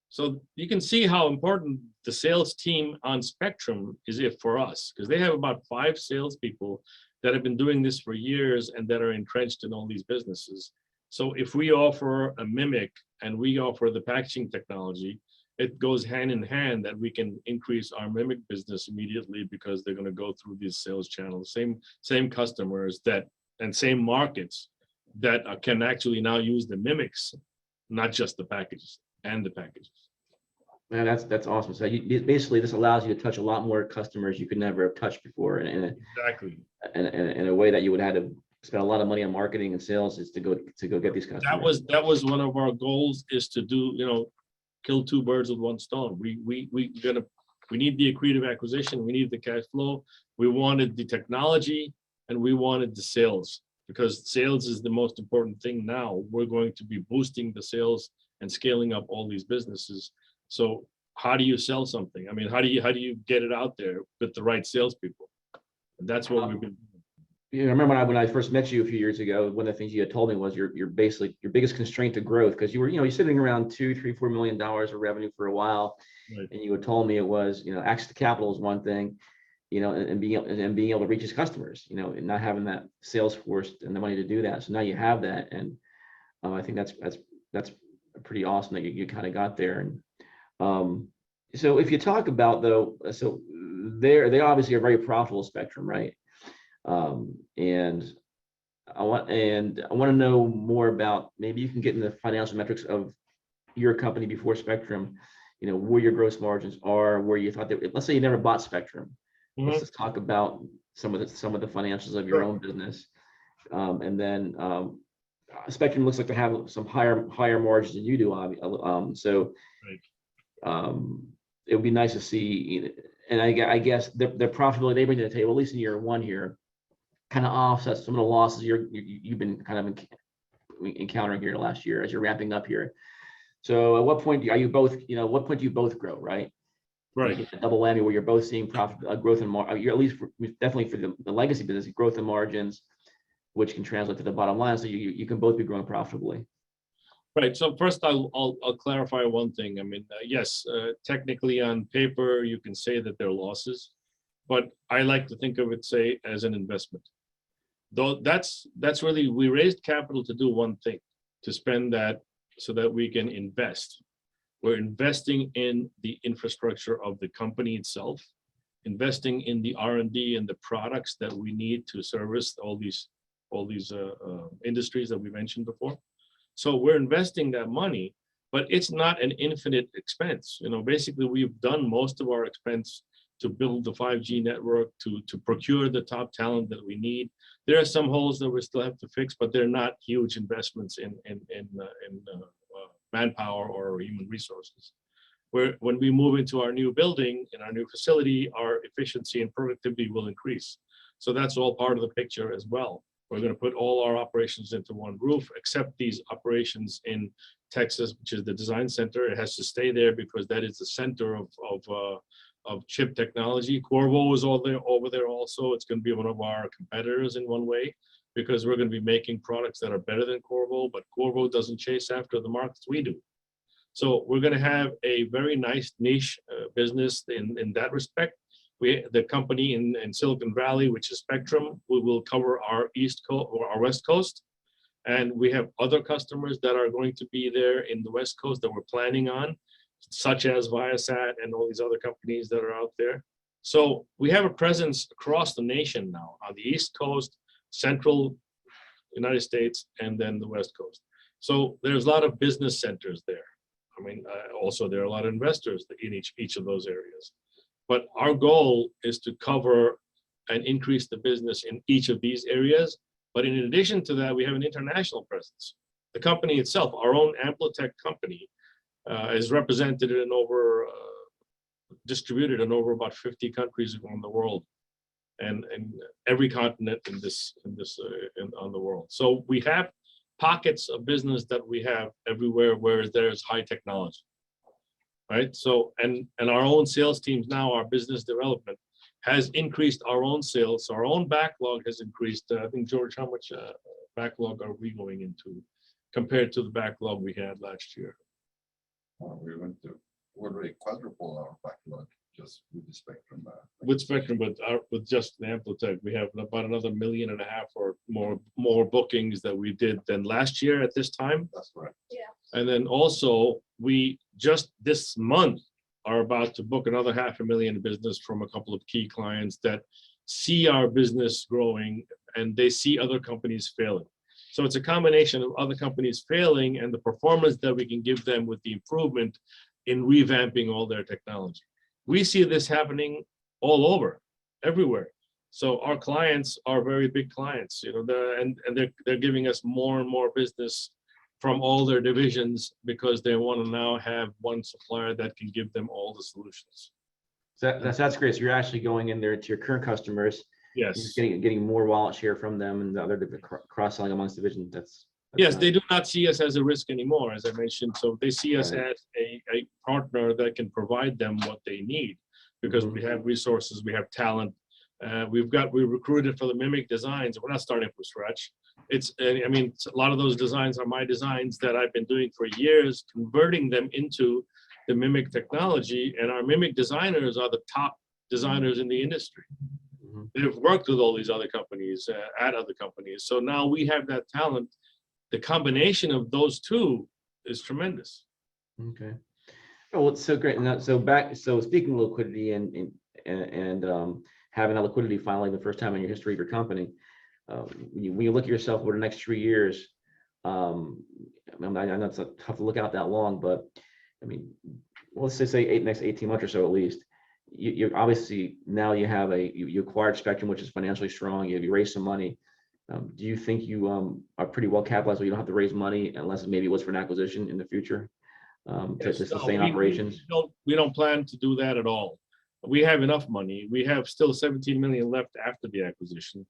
So you can see how important the sales team on Spectrum is for us, because they have about 5 salespeople that have been doing this for years and that are entrenched in all these businesses. So if we offer a MMIC and we offer the packaging technology, it goes hand in hand that we can increase our MMIC business immediately because they're going to go through these sales channels, same customers and same markets that can actually now use the MMICs, not just the packages and the packages. Man, that's awesome. So basically this allows you to touch a lot more customers you could never have touched before, and exactly in a way that you would have to spend a lot of money on marketing and sales is to go get these customers. That was one of our goals, is to do, kill 2 birds with 1 stone. We need the accretive acquisition. We need the cash flow. We wanted the technology, and we wanted the sales, because sales is the most important thing now. We're going to be boosting the sales and scaling up all these businesses. So how do you sell something? I mean, how do you get it out there with the right salespeople? And that's what we've been doing. I remember when I first met you a few years ago, one of the things you had told me was your biggest constraint to growth, because you were you're sitting around $2, $3, $4 million of revenue for a while, right. And you had told me it was access to capital is one thing, and being able to reach his customers, and not having that sales force and the money to do that. So now you have that, and I think that's pretty awesome that you kind of got there. And so if you talk about so they obviously are very profitable, Spectrum, right? And I want to know more about, maybe you can get in the financial metrics of your company before Spectrum, where your gross margins are, where you thought that, let's say you never bought Spectrum. Mhm. Let's just talk about some of the financials of your Sure. own business. And then Spectrum looks like they have some higher margins than you do. So Right. it would be nice to see, and I guess the profitability they bring to the table, at least in year one here, kind of offsets some of the losses you've been kind of encountering here last year as you're ramping up here. So at what point are you both, what point do you both grow, right? Right. You get the double whammy where you're both seeing profit growth in you're at least definitely for the legacy business, growth in margins, which can translate to the bottom line. So you can both be growing profitably. Right. So first, I'll clarify one thing. I mean, yes, technically on paper you can say that they're losses, but I like to think of it, say, as an investment. Though that's really, we raised capital to do one thing, to spend that so that we can invest. We're investing in the infrastructure of the company itself, investing in the R&D and the products that we need to service all these industries that we mentioned before. So we're investing that money, but it's not an infinite expense. Basically, we've done most of our expense to build the 5G network, to procure the top talent that we need. There are some holes that we still have to fix, but they're not huge investments in manpower or human resources. When we move into our new building, in our new facility, our efficiency and productivity will increase. So that's all part of the picture as well. We're going to put all our operations into one roof, except these operations in Texas, which is the design center. It has to stay there because that is the center of chip technology. Qorvo is over there also. It's going to be one of our competitors in one way, because we're going to be making products that are better than Qorvo, but Qorvo doesn't chase after the markets we do. So we're going to have a very nice niche business in that respect. The company in Silicon Valley, which is Spectrum, we will cover our East Coast or our West Coast. And we have other customers that are going to be there in the West Coast that we're planning on, such as Viasat and all these other companies that are out there. So we have a presence across the nation now, on the East Coast, Central United States, and then the West Coast. So there's a lot of business centers there. I mean, also there are a lot of investors in each of those areas. But our goal is to cover and increase the business in each of these areas. But in addition to that, we have an international presence. The company itself, our own AmpliTech company, is represented in distributed in over about 50 countries around the world, and every continent on the world. So we have pockets of business that we have everywhere where there's high technology. Right. So, and our own sales teams now, our business development has increased our own sales. So our own backlog has increased. I think, George, how much backlog are we going into compared to the backlog we had last year? We went to already quadruple our backlog just with the Spectrum. With Spectrum, but with just the AmpliTech, we have about another 1.5 million or more bookings that we did than last year at this time. That's right. Yeah. And then also, we just this month are about to book another 500,000 business from a couple of key clients that see our business growing and they see other companies failing. So it's a combination of other companies failing and the performance that we can give them with the improvement in revamping all their technology. We see this happening all over, everywhere. So our clients are very big clients, and they're giving us more and more business from all their divisions because they want to now have one supplier that can give them all the solutions. So that's great. So you're actually going in there to your current customers, Yes. getting more wallet share from them, and the other cross-selling amongst divisions. That's Yes, nice. they do not see us as a risk anymore, as I mentioned. So they see us Right. as a partner that can provide them what they need because we have resources, we have talent. We recruited for the Mimic designs. We're not starting from scratch. I mean, a lot of those designs are my designs that I've been doing for years, converting them into the Mimic technology. And our Mimic designers are the top designers in the industry. They've worked with all these other companies, at other companies. So now we have that talent. The combination of those two is tremendous. Okay. Oh, well, it's so great. And so speaking of liquidity and having that liquidity finally the first time in your history of your company, when you look at yourself over the next 3 years, I know it's tough to look out that long, but I mean, let's just say next 18 months or so at least. You're obviously now you have you acquired Spectrum, which is financially strong. You raised some money. Do you think you are pretty well capitalized, so you don't have to raise money unless maybe it was for an acquisition in the future to sustain operations? We don't plan to do that at all. We have enough money. We have still 17 million left after the acquisition,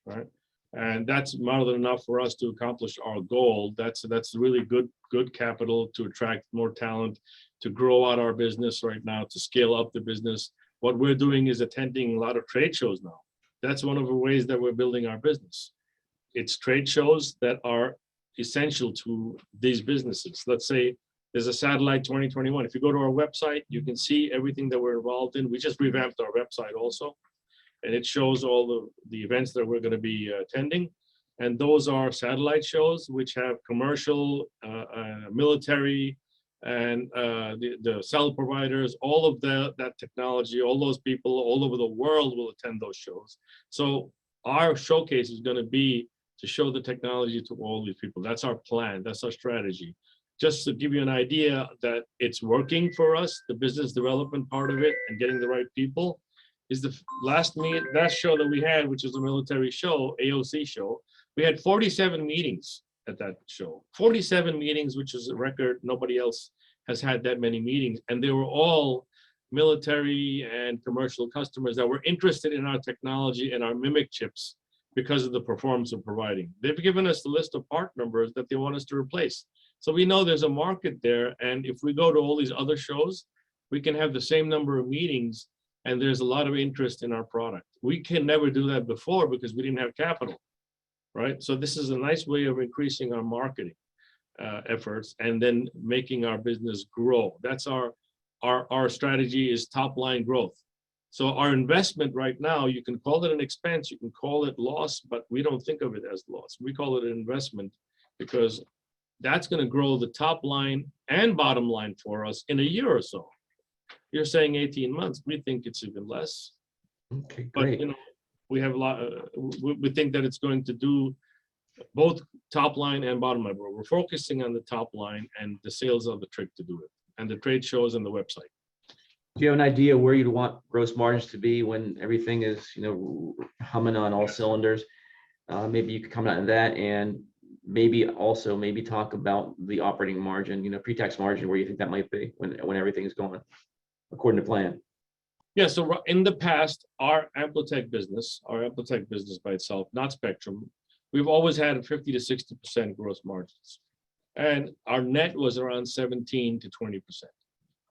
right? And that's more than enough for us to accomplish our goal. That's really good capital to attract more talent, to grow out our business right now, to scale up the business. What we're doing is attending a lot of trade shows now. That's one of the ways that we're building our business. It's trade shows that are essential to these businesses. Let's say there's a Satellite 2021. If you go to our website, you can see everything that we're involved in. We just revamped our website also, and it shows all the events that we're going to be attending. And those are satellite shows, which have commercial, military, and the cell providers, all of that technology, all those people all over the world will attend those shows. So our showcase is going to be to show the technology to all these people. That's our plan. That's our strategy. Just to give you an idea that it's working for us, the business development part of it and getting the right people is the last show that we had, which was a military show, AOC show. We had 47 meetings at that show. 47 meetings, which is a record. Nobody else has had that many meetings. And they were all military and commercial customers that were interested in our technology and our mimic chips because of the performance we're providing. They've given us the list of part numbers that they want us to replace. So we know there's a market there. And if we go to all these other shows, we can have the same number of meetings and there's a lot of interest in our product. We can never do that before because we didn't have capital, right? So this is a nice way of increasing our marketing efforts and then making our business grow. That's our strategy is top line growth. So our investment right now, you can call it an expense, you can call it loss, but we don't think of it as loss. We call it an investment because that's going to grow the top line and bottom line for us in a year or so. You're saying 18 months. We think it's even less. Okay, great. But we have a lot. We think that it's going to do both top line and bottom line. We're focusing on the top line, and the sales are the trick to do it, and the trade shows and the website. Do you have an idea where you'd want gross margins to be when everything is, humming on all cylinders? Maybe you could comment on that, and maybe talk about the operating margin, pre-tax margin, where you think that might be when everything is going according to plan. Yeah, so in the past, our AmpliTech business by itself, not Spectrum, we've always had 50 to 60% gross margins. And our net was around 17 to 20%.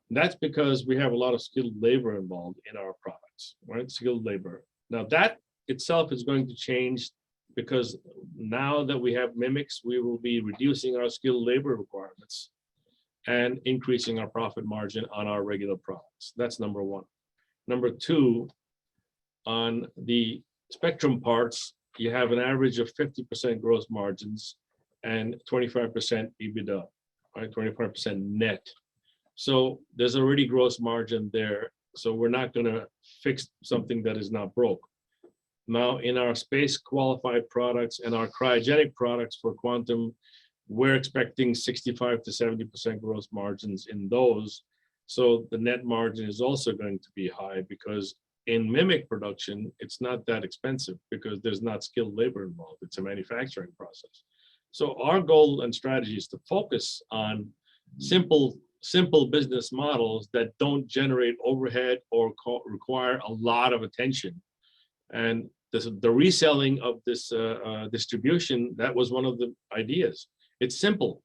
That's because we have a lot of skilled labor involved in our products, right? Skilled labor. Now that itself is going to change because now that we have mimics, we will be reducing our skilled labor requirements and increasing our profit margin on our regular products. That's number one. Number two, on the Spectrum parts, you have an average of 50% gross margins and 25% EBITDA, right? 25% net. So there's already gross margin there. So we're not going to fix something that is not broke. Now, in our space qualified products and our cryogenic products for quantum, we're expecting 65 to 70% gross margins in those. So the net margin is also going to be high because in mimic production, it's not that expensive because there's not skilled labor involved. It's a manufacturing process. So our goal and strategy is to focus on simple business models that don't generate overhead or require a lot of attention. And the reselling of this distribution, that was one of the ideas. It's simple.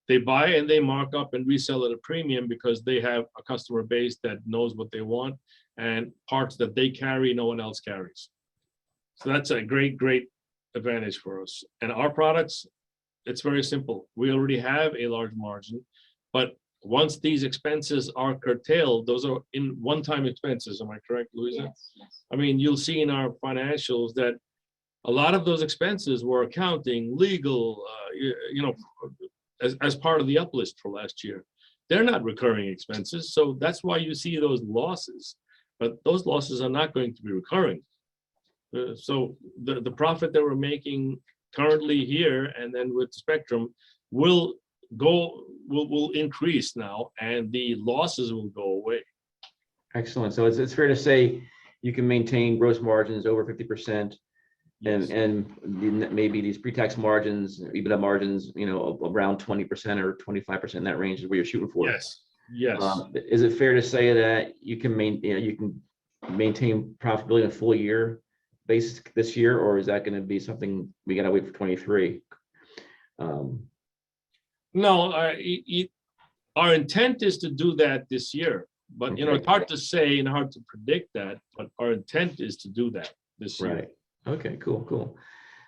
They buy and they mark up and resell at a premium because they have a customer base that knows what they want and parts that they carry, no one else carries. So that's a great advantage for us. And our products, it's very simple. We already have a large margin, but once these expenses are curtailed, those are in one-time expenses. Am I correct, Louisa? Yes. I mean, you'll see in our financials that a lot of those expenses were accounting, legal, as part of the uplist for last year. They're not recurring expenses. So that's why you see those losses, but those losses are not going to be recurring. So the profit that we're making currently here and then with Spectrum will increase now, and the losses will go away. Excellent. So it's fair to say you can maintain gross margins over 50%, Yes. and maybe these pre-tax margins, EBITDA margins, around 20% or 25%, in that range is where you're shooting for. Yes. Yes. Is it fair to say that you can maintain profitability in a full year basis this year, or is that going to be something we got to wait for 23? No, our intent is to do that this year, but Okay. it's hard to say and hard to predict that, but our intent is to do that this year. Right. Okay, cool.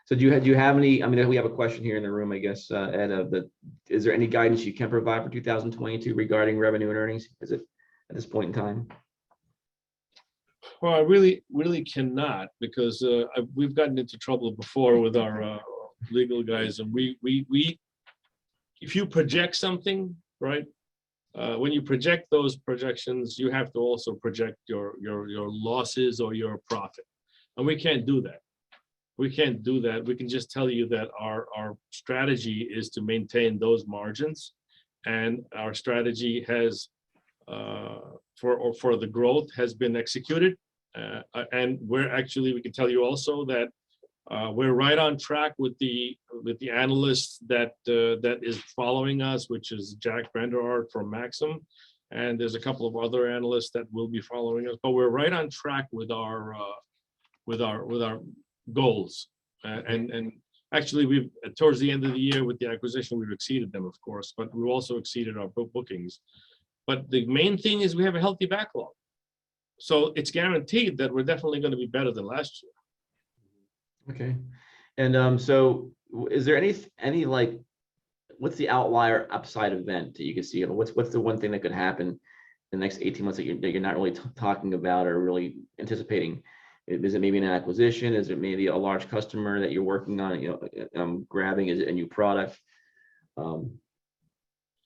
So do you have any, I mean, we have a question here in the room, I guess, Ed, is there any guidance you can provide for 2022 regarding revenue and earnings? Is it at this point in time? Well, I really cannot, because we've gotten into trouble before with our legal guys, and we if you project something, right? When you project those projections, you have to also project your losses or your profit, and we can't do that. We can't do that. We can just tell you that our strategy is to maintain those margins, and our strategy has for the growth has been executed, and we can tell you also that we're right on track with the analyst that is following us, which is Jack Vanderhart from Maxim, and there's a couple of other analysts that will be following us. But we're right on track with our goals, and actually we've towards the end of the year with the acquisition we've exceeded them, of course, but we've also exceeded our bookings. But the main thing is we have a healthy backlog, so it's guaranteed that we're definitely going to be better than last year. Okay. And so is there any like, what's the outlier upside event that you can see? What's the one thing that could happen in the next 18 months that you're not really talking about or really anticipating? Is it maybe an acquisition? Is it maybe a large customer that you're working on, grabbing? Is it a new product?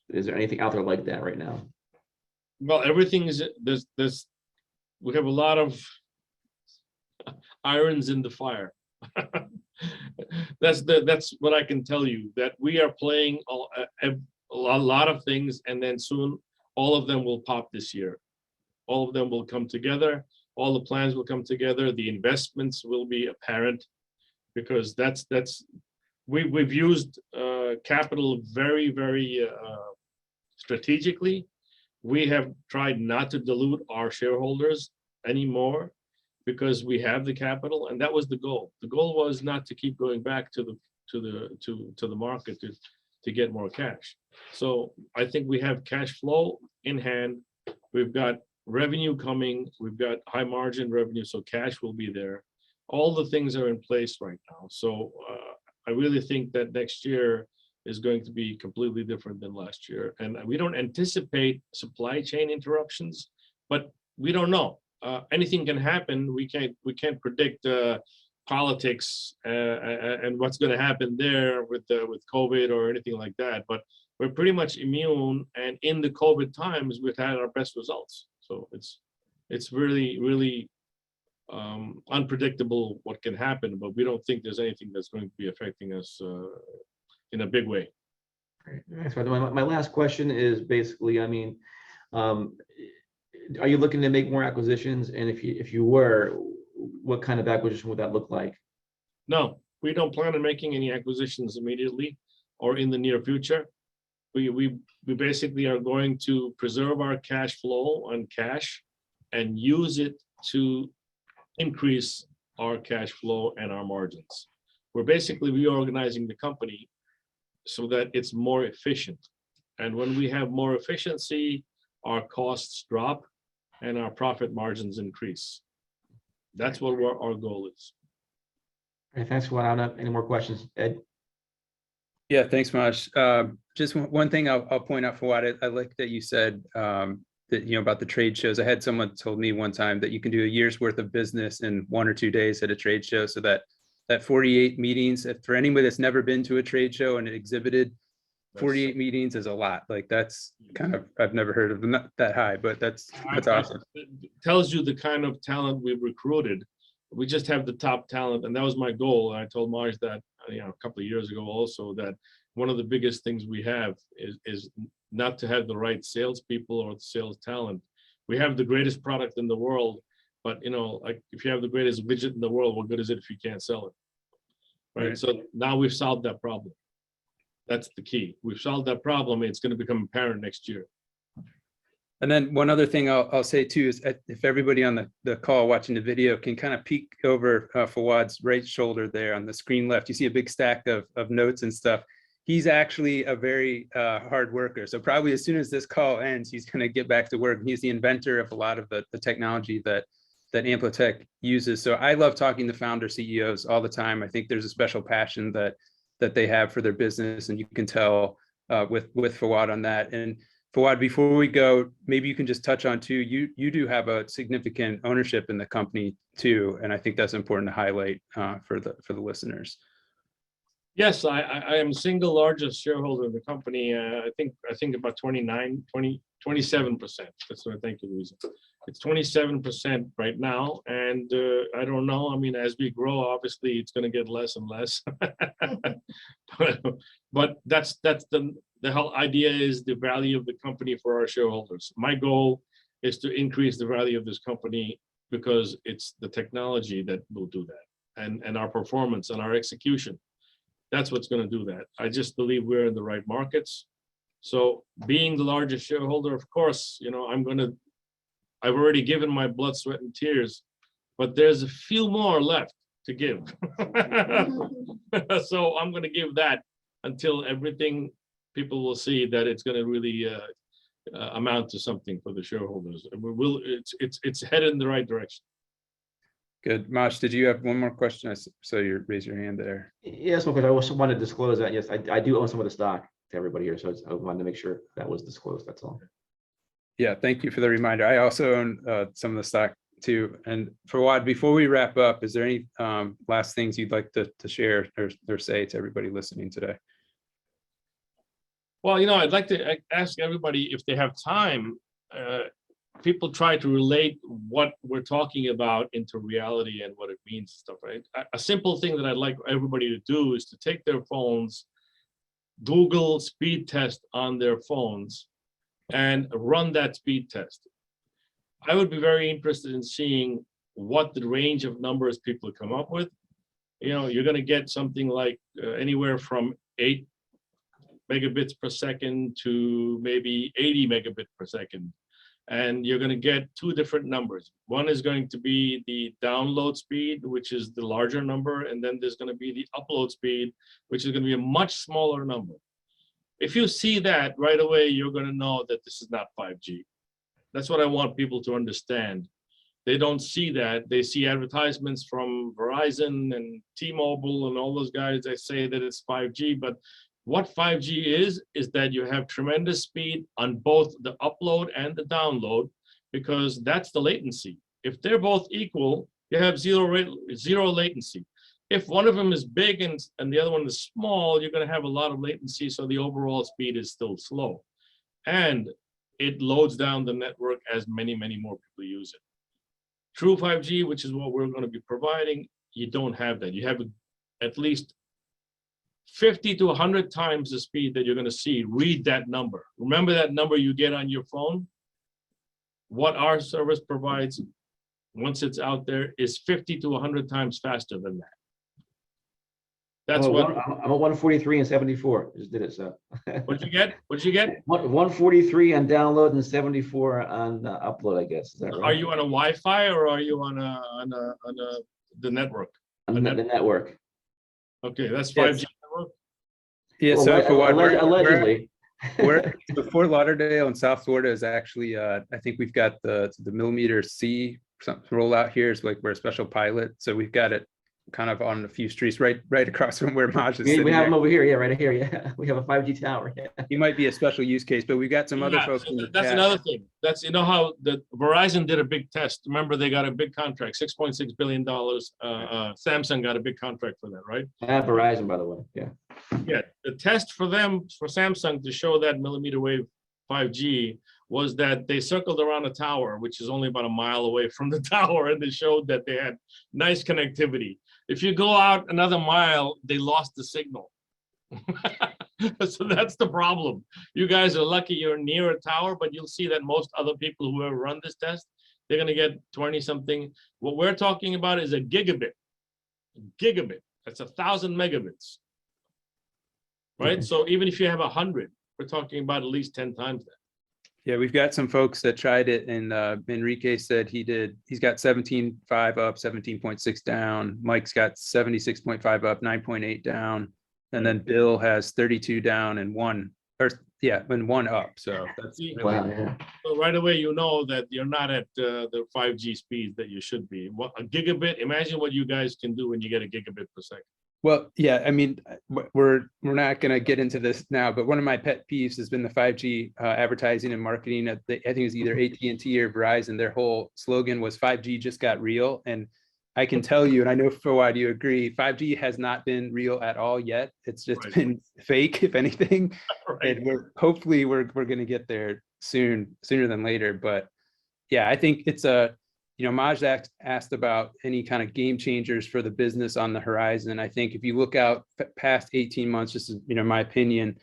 Is there anything out there like that right now? Well, everything is we have a lot of irons in the fire. That's what I can tell you, that we are playing a lot of things, and then soon all of them will pop this year. All of them will come together. All the plans will come together. The investments will be apparent, because we've used capital very strategically. We have tried not to dilute our shareholders anymore, because we have the capital, and that was the goal. The goal was not to keep going back to the market to get more cash. So I think we have cash flow in hand. We've got revenue coming. We've got high margin revenue, so cash will be there. All the things are in place right now. So I really think that next year is going to be completely different than last year. And we don't anticipate supply chain interruptions, but we don't know. Anything can happen. We can't predict politics and what's going to happen there with COVID or anything like that. But we're pretty much immune, and in the COVID times, we've had our best results. So it's really unpredictable what can happen, but we don't think there's anything that's going to be affecting us in a big way. Great. Thanks. My last question is basically, I mean, are you looking to make more acquisitions? And if you were, what kind of acquisition would that look like? No, we don't plan on making any acquisitions immediately or in the near future. We basically are going to preserve our cash flow on cash and use it to increase our cash flow and our margins. We're basically reorganizing the company so that it's more efficient. And when we have more efficiency, our costs drop and our profit margins increase. That's what our goal is. Okay, thanks, Fawad. Any more questions, Ed? Yeah, thanks, Maj. Just one thing I'll point out, Fawad, I like that you said that, about the trade shows. I had someone told me one time that you can do a year's worth of business in 1 or 2 days at a trade show. So that 48 meetings, for anybody that's never been to a trade show and exhibited, 48 meetings is a lot. Like that's kind of, I've never heard of not that high, but that's awesome. It tells you the kind of talent we've recruited. we just have the top talent, and that was my goal. And I told Marge that a couple of years ago also, that one of the biggest things we have is not to have the right salespeople or sales talent. We have the greatest product in the world, but like if you have the greatest widget in the world, what good is it if you can't sell it? Right. So now we've solved that problem. That's the key. We've solved that problem. It's going to become apparent next year. And then one other thing I'll say too is if everybody on the call watching the video can kind of peek over Fawad's right shoulder there on the screen left, you see a big stack of notes and stuff. He's actually a very hard worker. So probably as soon as this call ends, he's going to get back to work. He's the inventor of a lot of the technology that AmpliTech uses. So I love talking to founder CEOs all the time. I think there's a special passion that they have for their business, and you can tell with Fawad on that. And Fawad, before we go, maybe you can just touch on too, you do have a significant ownership in the company too, and I think that's important to highlight for the listeners. Yes, I am single largest shareholder in the company. I think about 27%. That's what I think it is. It's 27% right now, and I don't know. I mean, as we grow, obviously, it's going to get less and less. but that's the whole idea is the value of the company for our shareholders. My goal is to increase the value of this company because it's the technology that will do that, and our performance and our execution. That's what's going to do that. I just believe we're in the right markets. So being the largest shareholder, of course, I've already given my blood, sweat, and tears, but there's a few more left to give. So I'm going to give that until everything people will see that it's going to really amount to something for the shareholders. And it's headed in the right direction. Good. Mosh, did you have one more question? I saw you raise your hand there. Yes, because I also wanted to disclose that, yes, I do own some of the stock to everybody here. So I wanted to make sure that was disclosed. That's all. Yeah, thank you for the reminder. I also own some of the stock too. And Fawad, before we wrap up, is there any last things you'd like to share or say to everybody listening today? Well, I'd like to ask everybody if they have time. People try to relate what we're talking about into reality and what it means and stuff, right? A simple thing that I'd like everybody to do is to take their phones, Google speed test on their phones, and run that speed test. I would be very interested in seeing what the range of numbers people come up with. You're going to get something like anywhere from 8 megabits per second to maybe 80 megabits per second. And you're going to get two different numbers. One is going to be the download speed, which is the larger number. And then there's going to be the upload speed, which is going to be a much smaller number. If you see that right away, you're going to know that this is not 5G. That's what I want people to understand. They don't see that. They see advertisements from Verizon and T-Mobile and all those guys that say that it's 5G. But what 5G is that you have tremendous speed on both the upload and the download, because that's the latency. If they're both equal, you have zero latency. If one of them is big and the other one is small, you're going to have a lot of latency, so the overall speed is still slow. And it loads down the network as many more people use it. True 5G, which is what we're going to be providing, you don't have that. You have at least 50 to 100 times the speed that you're going to see. Read that number. Remember that number you get on your phone? What our service provides, once it's out there, is 50 to 100 times faster than that. That's what I'm at 143 and 74. Just did it. So what'd you get? 143 on download and 74 on upload, I guess. Is that right? Are you on a Wi-Fi or are you on the network? On the network. Okay, that's 5G network. Yeah, Well, so Fawad, allegedly. the Fort Lauderdale and South Florida is actually, I think we've got the millimeter C rollout here is like we're a special pilot. So we've got it kind of on a few streets right across from where Maj is sitting. We have them over here, yeah, right here, yeah. We have a 5G tower. Yeah. He might be a special use case, but we've got some other folks in the That's chat. another thing. That's how the Verizon did a big test. Remember, they got a big contract, $6.6 billion. Samsung got a big contract for that, right? Verizon, by the way, yeah. Yeah, the test for them, for Samsung to show that millimeter wave 5G was that they circled around a tower, which is only about a mile away from the tower, and they showed that they had nice connectivity. If you go out another mile, they lost the signal. So that's the problem. You guys are lucky you're near a tower, but you'll see that most other people who have run this test, they're going to get 20 something. What we're talking about is a gigabit. Gigabit. That's 1,000 megabits. Right? So even if you have 100, we're talking about at least 10 times that. Yeah, we've got some folks that tried it, and Enrique said he's got 17.5 up, 17.6 down. Mike's got 76.5 up, 9.8 down. And then Bill has 32 down and one up. So that's really, Wow, yeah. So right away, you know that you're not at the 5G speeds that you should be. What, a gigabit, imagine what you guys can do when you get a gigabit per second. well, yeah, I mean, we're not going to get into this now, but one of my pet peeves has been the 5G advertising and marketing. I think it was either AT&T or Verizon. Their whole slogan was 5G just got real. And I can tell you, and I know Fawad, you agree, 5G has not been real at all yet. It's just been fake, if anything. Right. And hopefully we're going to get there sooner than later. But yeah, I think it's Maj asked about any kind of game changers for the business on the horizon. I think if you look out past 18 months, just my opinion,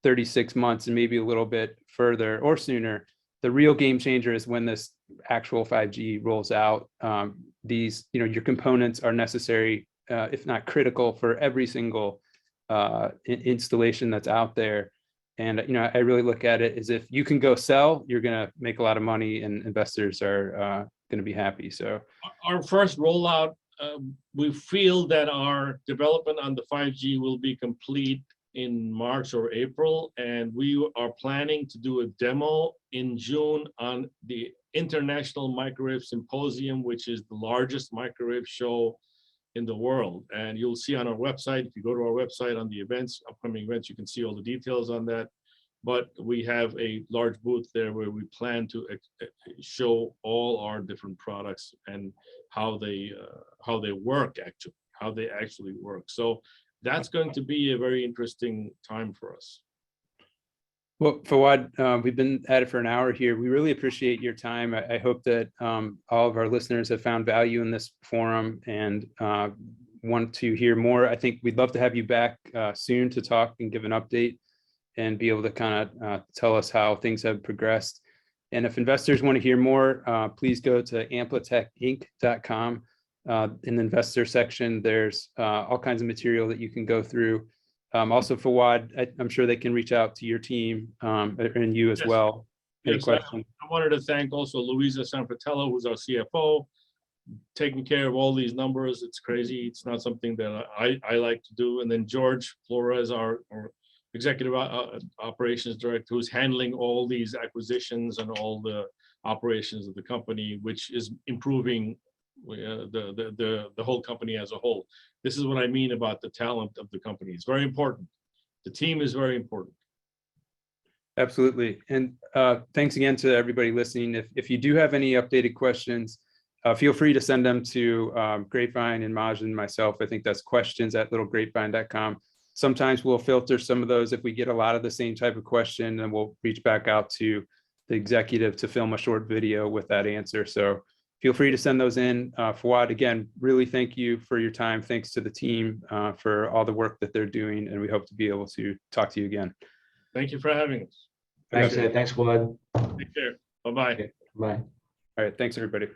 36 months and maybe a little bit further or sooner, the real game changer is when this actual 5G rolls out. Your components are necessary, if not critical, for every single installation that's out there. And I really look at it as if you can go sell, you're going to make a lot of money, and investors are going to be happy. So our first rollout, we feel that our development on the 5G will be complete in March or April, and we are planning to do a demo in June on the International Microwave Symposium, which is the largest microwave show in the world. And you'll see on our website, if you go to our website on the events, upcoming events, you can see all the details on that. But we have a large booth there where we plan to show all our different products and how they work, actually, how they actually work. So that's going to be a very interesting time for us. Well, Fawad, we've been at it for an hour here. We really appreciate your time. I hope that all of our listeners have found value in this forum and want to hear more. I think we'd love to have you back soon to talk and give an update and be able to kind of tell us how things have progressed. And if investors want to hear more, please go to AmpliTechInc.com. In the investor section, there's all kinds of material that you can go through. Also, Fawad, I'm sure they can reach out to your team and you as well. Yes, I wanted to thank also Luisa Sanfratello, who's our CFO, taking care of all these numbers. It's crazy. It's not something that I like to do. And then George Flores, our executive operations director, who's handling all these acquisitions and all the operations of the company, which is improving the whole company as a whole. This is what I mean about the talent of the company. It's very important. The team is very important. Absolutely. And thanks again to everybody listening. If you do have any updated questions, feel free to send them to Grapevine and Maj and myself. I think that's questions@littlegrapevine.com. Sometimes we'll filter some of those if we get a lot of the same type of question, and we'll reach back out to the executive to film a short video with that answer. So feel free to send those in. Fawad, again, really thank you for your time. Thanks to the team for all the work that they're doing, and we hope to be able to talk to you again. Thank you for having us. Thanks, Ed. Thanks, Fawad. Take care. Bye-bye. Okay, bye. All right, thanks, everybody.